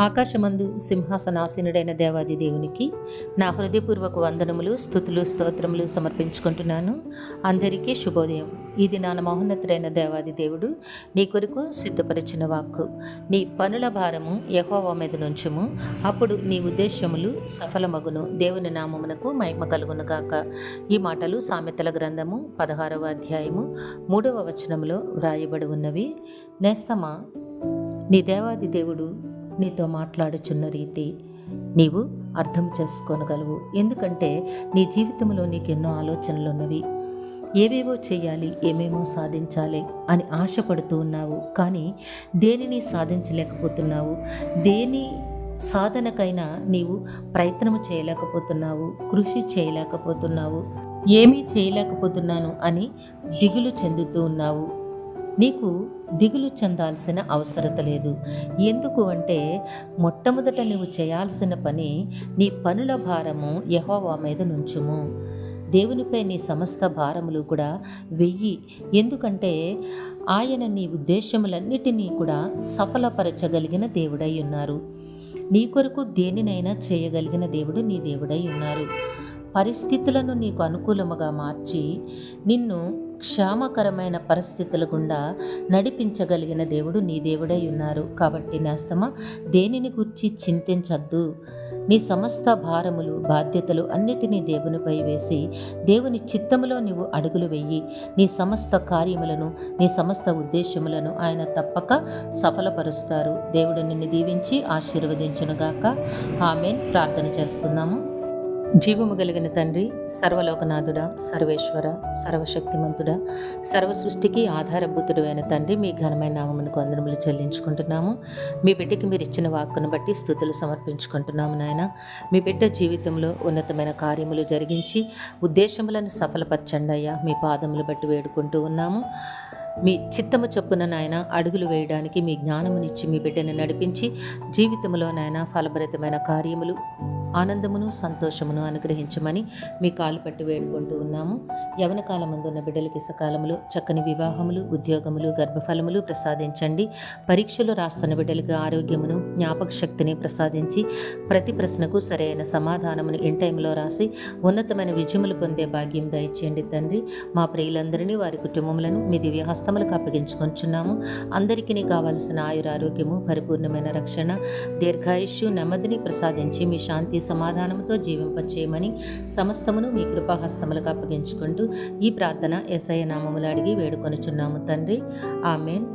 ఆకాశమందు సింహాసనాసీనుడైన దేవాది దేవునికి నా హృదయపూర్వక వందనములు, స్తుతులు, స్తోత్రములు సమర్పించుకుంటున్నాను. అందరికీ శుభోదయం. ఇది నా మహోన్నతుడైన దేవాది దేవుడు నీ కొరకు సిద్ధపరిచిన వాక్కు. నీ పనుల భారము యెహోవా మీద నుంచుము, అప్పుడు నీ ఉద్దేశ్యములు సఫలమగును. దేవుని నామమునకు మహిమ కలుగును గాక. ఈ మాటలు సామెతల గ్రంథము 16వ అధ్యాయము 3వ వచనములో వ్రాయబడి ఉన్నవి. నేస్తమా, నీ దేవాది దేవుడు నీతో మాట్లాడుచున్న రీతి నీవు అర్థం చేసుకోనగలవు. ఎందుకంటే నీ జీవితంలో నీకు ఎన్నో ఆలోచనలు ఉన్నవి. ఏవేవో చేయాలి, ఏమేమో సాధించాలి అని ఆశపడుతూ ఉన్నావు, కానీ దేనిని సాధించలేకపోతున్నావు. దేని సాధనకైనా నీవు ప్రయత్నం చేయలేకపోతున్నావు, కృషి చేయలేకపోతున్నావు. ఏమీ చేయలేకపోతున్నాను అని దిగులు చెందుతూ ఉన్నావు. నీకు దిగులు చెందాల్సిన అవసరత లేదు. ఎందుకు అంటే మొట్టమొదట నువ్వు చేయాల్సిన పని, నీ పనుల భారము యెహోవా మీద నుంచుము. దేవునిపై నీ సమస్త భారములు కూడా వెయ్యి. ఎందుకంటే ఆయన నీ ఉద్దేశములన్నిటినీ కూడా సఫలపరచగలిగిన దేవుడై ఉన్నారు. నీ కొరకు దేనినైనా చేయగలిగిన దేవుడు నీ దేవుడై ఉన్నారు. పరిస్థితులను నీకు అనుకూలముగా మార్చి నిన్ను క్షేమకరమైన పరిస్థితుల గుండా నడిపించగలిగిన దేవుడు నీ దేవుడై ఉన్నారు. కాబట్టి నేస్తమా, దేనిని గురించి చింతించద్దు. నీ సమస్త భారములు, బాధ్యతలు అన్నిటినీ దేవునిపై వేసి దేవుని చిత్తములో నీవు అడుగులు వెయ్యి. నీ సమస్త కార్యములను, నీ సమస్త ఉద్దేశములను ఆయన తప్పక సఫలపరుస్తారు. దేవుడు నిన్ను దీవించి ఆశీర్వదించునుగాక. ఆమేన్. ప్రార్థన చేసుకుందాము. జీవము కలిగిన తండ్రి, సర్వలోకనాథుడా, సర్వేశ్వర, సర్వశక్తిమంతుడా, సర్వ సృష్టికి ఆధారభూతుడు అయిన తండ్రి, మీ ఘనమైన నామమునకు వందనములు చెల్లించుకుంటున్నాము. మీ బిడ్డకి మీరు ఇచ్చిన వాక్కును బట్టి స్తుతులు సమర్పించుకుంటున్నాము. నాయన, మీ బిడ్డ జీవితంలో ఉన్నతమైన కార్యములు జరిగించి ఉద్దేశములను సఫలపరచండి అయ్యా. మీ పాదములు బట్టి వేడుకుంటూ ఉన్నాము. మీ చిత్తము చొప్పున నాయన అడుగులు వేయడానికి మీ జ్ఞానమునిచ్చి మీ బిడ్డను నడిపించి జీవితంలో నాయన ఫలభరితమైన కార్యములు, ఆనందమును, సంతోషమును అనుగ్రహించమని మీ కాలు పట్టి వేడుకుంటూ ఉన్నాము. యవన కాలమందు ఉన్న బిడ్డలకి సకాలములు చక్కని వివాహములు, ఉద్యోగములు, గర్భఫలములు ప్రసాదించండి. పరీక్షలు రాస్తున్న బిడ్డలకు ఆరోగ్యమును, జ్ఞాపక శక్తిని ప్రసాదించి ప్రతి ప్రశ్నకు సరైన సమాధానమును ఇన్ టైంలో రాసి ఉన్నతమైన విజయములు పొందే భాగ్యం దయచేయండి తండ్రి. మా ప్రియులందరినీ, వారి కుటుంబములను మీ దివ్య హస్తములకు అప్పగించుకొంచున్నాము. అందరికీ కావలసిన ఆయురారోగ్యము, పరిపూర్ణమైన రక్షణ, దీర్ఘాయుష్యు, నెమ్మదిని ప్రసాదించి మీ శాంతి సమాధానంతో జీవింపచేయమని సమస్తమును మీ కృపాహస్తములకు అప్పగించుకుంటూ ఈ ప్రార్థన యేసయ్య నామములో అడిగి వేడుకొనుచున్నాము తండ్రి. ఆమేన్.